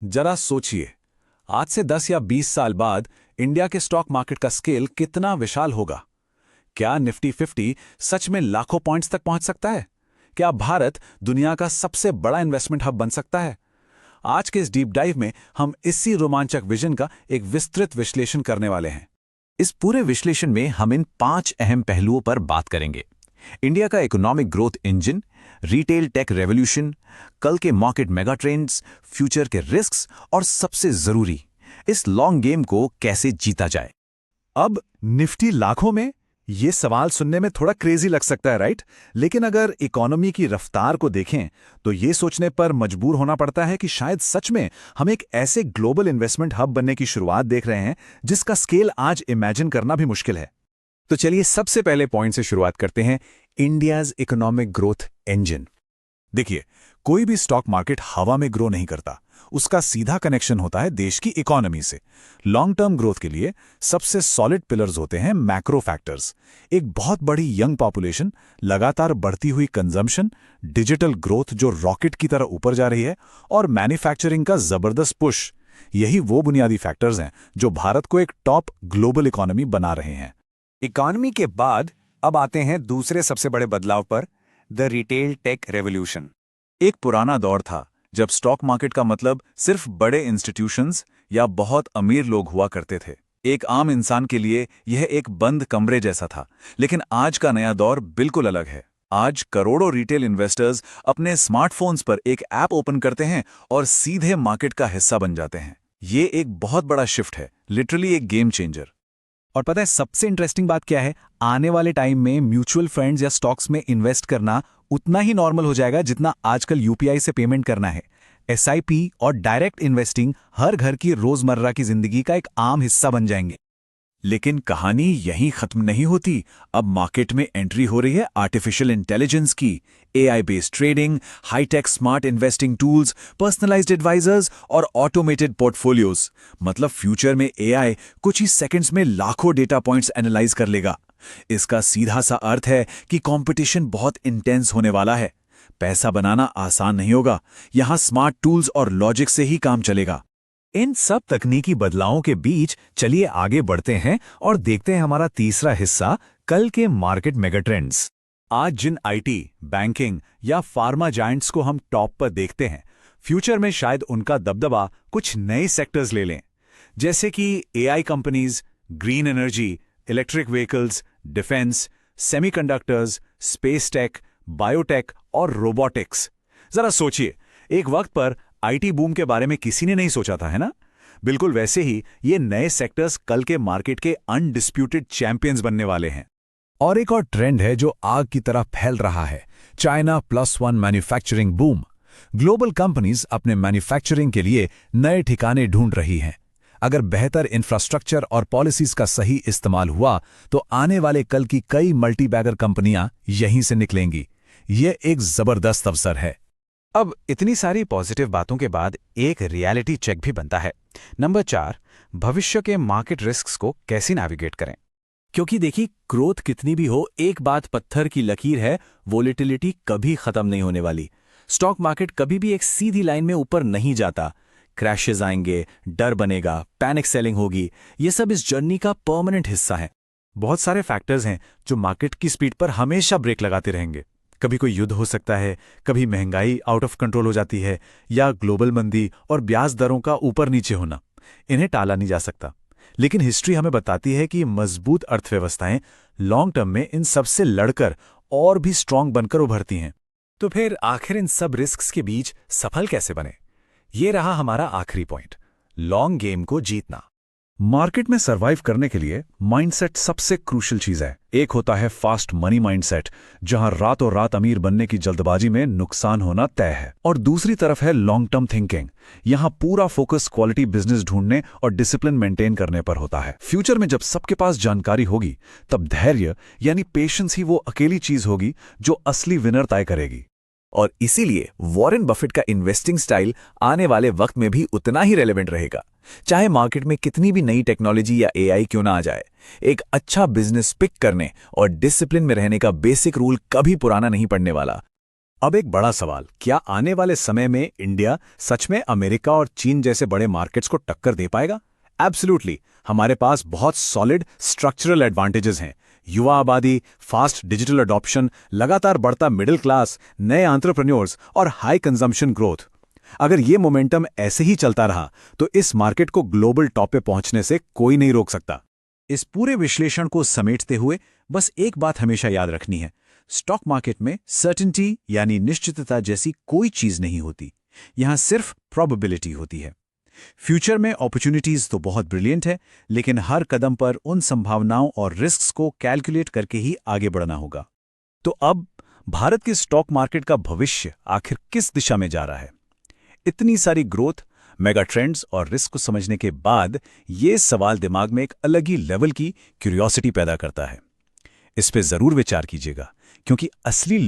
जरा सोचिए, आज से 10 या 20 साल बाद इंडिया के स्टॉक मार्केट का स्केल कितना विशाल होगा। क्या निफ्टी 50 सच में लाखों पॉइंट्स तक पहुंच सकता है? क्या भारत दुनिया का सबसे बड़ा इन्वेस्टमेंट हब बन सकता है? आज के इस डीप डाइव में हम इसी रोमांचक विजन का एक विस्तृत विश्लेषण करने वाले हैं। इस पूरे विश्लेषण में हम इन 5 अहम पहलुओं पर बात करेंगे। इंडिया का economic growth engine, retail tech revolution, कल के मार्केट मेगा ट्रेंड्स, फ्यूचर के रिस्क्स और सबसे जरूरी, इस लॉन्ग गेम को कैसे जीता जाए। अब निफ्टी लाखों में, ये सवाल सुनने में थोड़ा क्रेजी लग सकता है, राइट? लेकिन अगर इकोनॉमी की रफ्तार को देखें तो ये सोचने पर मजबूर होना पड़ता है कि शायद सच में हम एक ऐसे ग्लोबल इन्वेस्टमेंट हब बनने की शुरुआत देख रहे हैं जिसका स्केल आज इमेजिन करना भी मुश्किल है। तो चलिए सबसे पहले पॉइंट से शुरुआत करते हैं, इंडियाज इकोनॉमिक ग्रोथ इंजन। देखिए, कोई भी स्टॉक मार्केट हवा में ग्रो नहीं करता, उसका सीधा कनेक्शन होता है देश की इकोनॉमी से। लॉन्ग टर्म ग्रोथ के लिए सबसे सॉलिड पिलर्स होते हैं मैक्रो फैक्टर्स। एक बहुत बड़ी यंग पॉपुलेशन, लगातार बढ़ती हुई कंजम्पशन, डिजिटल ग्रोथ जो रॉकेट की तरह ऊपर जा रही है, और मैन्युफैक्चरिंग का जबरदस्त पुश। यही वो बुनियादी फैक्टर्स हैं जो भारत को एक टॉप ग्लोबल इकोनॉमी बना रहे हैं। इकॉनमी के बाद अब आते हैं दूसरे सबसे बड़े बदलाव पर, द रिटेल टेक रेवोल्यूशन। एक पुराना दौर था जब स्टॉक मार्केट का मतलब सिर्फ बड़े इंस्टीट्यूशंस या बहुत अमीर लोग हुआ करते थे। एक आम इंसान के लिए यह एक बंद कमरे जैसा था। लेकिन आज का नया दौर बिल्कुल अलग है। आज करोड़ों रिटेल इन्वेस्टर्स अपने स्मार्टफोन्स पर एक ऐप ओपन करते हैं और सीधे मार्केट का हिस्सा बन जाते हैं। ये एक बहुत बड़ा शिफ्ट है, लिटरली एक गेम चेंजर। और पता है सबसे इंटरेस्टिंग बात क्या है? आने वाले टाइम में म्यूचुअल फंड्स या स्टॉक्स में इन्वेस्ट करना उतना ही नॉर्मल हो जाएगा जितना आजकल यूपीआई से पेमेंट करना है। एसआईपी और डायरेक्ट इन्वेस्टिंग हर घर की रोजमर्रा की जिंदगी का एक आम हिस्सा बन जाएंगे। लेकिन कहानी यहीं खत्म नहीं होती। अब मार्केट में एंट्री हो रही है आर्टिफिशियल इंटेलिजेंस की। AI based trading, hi tech smart investing tools, personalised advisers और ऑटोमेटेड पोर्टफोलियोज। मतलब फ्यूचर में एआई कुछ ही सेकंड्स में लाखों डेटा पॉइंट्स एनालाइज कर लेगा। इसका सीधा सा अर्थ है कि कंपटीशन बहुत इंटेंस होने वाला है। पैसा बनाना आसान नहीं होगा। यहां स्मार्ट टूल्स और लॉजिक से ही काम चलेगा। इन सब तकनीकी बदलावों के बीच चलिए आगे बढ़ते हैं और देखते हैं हमारा तीसरा हिस्सा, कल के मार्केट मेगा ट्रेंड्स। आज जिन आईटी, बैंकिंग या फार्मा जायंट्स को हम टॉप पर देखते हैं, फ्यूचर में शायद उनका दबदबा कुछ नए सेक्टर्स ले लें, जैसे कि AI companies, green energy, electric vehicles, defence, semiconductors, space tech, biotech और रोबोटिक्स। जरा सोचिए, एक वक्त पर आईटी बूम के बारे में किसी ने नहीं सोचा था, है ना? बिल्कुल वैसे ही ये नए सेक्टर्स कल के मार्केट के अनडिस्प्यूटेड चैंपियंस बनने वाले हैं। और एक और ट्रेंड है जो आग की तरह फैल रहा है, China +1 manufacturing boom. Global companies अपने मैन्युफैक्चरिंग के लिए नए ठिकाने ढूंढ रही हैं। अगर बेहतर इंफ्रास्ट्रक्चर और पॉलिसीज का सही इस्तेमाल हुआ तो आने वाले कल की कई मल्टीबैगर कंपनियां यहीं से निकलेंगी। ये एक जबरदस्त अवसर है। अब इतनी सारी पॉजिटिव बातों के बाद एक रियलिटी चेक भी बनता है। नंबर 4, भविष्य के मार्केट रिस्क्स को कैसे नेविगेट करें। क्योंकि देखिए, ग्रोथ कितनी भी हो, एक बात पत्थर की लकीर है, वोलेटिलिटी कभी खत्म नहीं होने वाली। स्टॉक मार्केट कभी भी एक सीधी लाइन में ऊपर नहीं जाता। क्रैशेस आएंगे, डर बनेगा, पैनिक सेलिंग होगी। ये सब इस जर्नी का परमानेंट हिस्सा है। बहुत सारे फैक्टर्स हैं जो मार्केट की स्पीड पर हमेशा ब्रेक लगाते रहेंगे। कभी कोई युद्ध हो सकता है, कभी महंगाई आउट ऑफ कंट्रोल हो जाती है, या ग्लोबल मंदी और ब्याज दरों का ऊपर नीचे होना। इन्हें टाला नहीं जा सकता। लेकिन हिस्ट्री हमें बताती है कि मजबूत अर्थव्यवस्थाएं लॉन्ग टर्म में इन सबसे लड़कर और भी स्ट्रांग बनकर उभरती हैं। तो फिर आखिर इन सब रिस्क्स के बीच सफल कैसे बने? ये रहा हमारा आखिरी पॉइंट, लॉन्ग गेम को जीतना। मार्केट में सरवाइव करने के लिए माइंडसेट सबसे क्रूशियल चीज है। एक होता है फास्ट मनी माइंडसेट, जहां रातों रात अमीर बनने की जल्दबाजी में नुकसान होना तय है, और दूसरी तरफ है लॉन्ग टर्म थिंकिंग। यहां पूरा फोकस क्वालिटी बिजनेस ढूंढने और डिसिप्लिन मेंटेन करने पर होता है। फ्यूचर में जब सबके पास जानकारी होगी, तब धैर्य यानी पेशेंस ही वो अकेली चीज होगी जो असली विनर तय करेगी। और इसीलिए वॉरेन बफेट का इन्वेस्टिंग स्टाइल आने वाले वक्त में भी उतना ही रेलेवेंट रहेगा। चाहे मार्केट में कितनी भी नई टेक्नोलॉजी या एआई क्यों ना आ जाए, एक अच्छा बिजनेस पिक करने और डिसिप्लिन में रहने का बेसिक रूल कभी पुराना नहीं पड़ने वाला। अब एक बड़ा सवाल, क्या आने वाले समय में इंडिया सच में अमेरिका और चीन जैसे बड़े मार्केट्स को टक्कर दे पाएगा? एब्सोल्युटली। हमारे पास बहुत सॉलिड स्ट्रक्चरल एडवांटेजेस हैं। युवा आबादी, फास्ट डिजिटल अडॉप्शन, लगातार बढ़ता मिडिल क्लास, नए एंटरप्रेन्योर्स और हाई कंजम्पशन ग्रोथ। अगर ये मोमेंटम ऐसे ही चलता रहा तो इस मार्केट को ग्लोबल टॉप पे पहुंचने से कोई नहीं रोक सकता। इस पूरे विश्लेषण को समेटते हुए बस एक बात हमेशा याद रखनी है, स्टॉक मार्केट में सर्टेनिटी यानी निश्चितता जैसी कोई चीज नहीं होती। यहां सिर्फ प्रोबेबिलिटी होती है। फ्यूचर में अपॉर्चुनिटीज तो बहुत ब्रिलियंट है, लेकिन हर कदम पर उन संभावनाओं और रिस्क्स को कैलकुलेट करके ही आगे बढ़ना होगा। तो अब भारत के स्टॉक मार्केट का भविष्य आखिर किस दिशा में जा रहा है? इतनी सारी ग्रोथ, मेगा ट्रेंड्स और रिस्क को समझने के बाद ये सवाल दिमाग में एक अलग ही लेवल की क्यूरियोसिटी पैदा करता है। इस पे जरूर विचार कीजिएगा, क्योंकि असली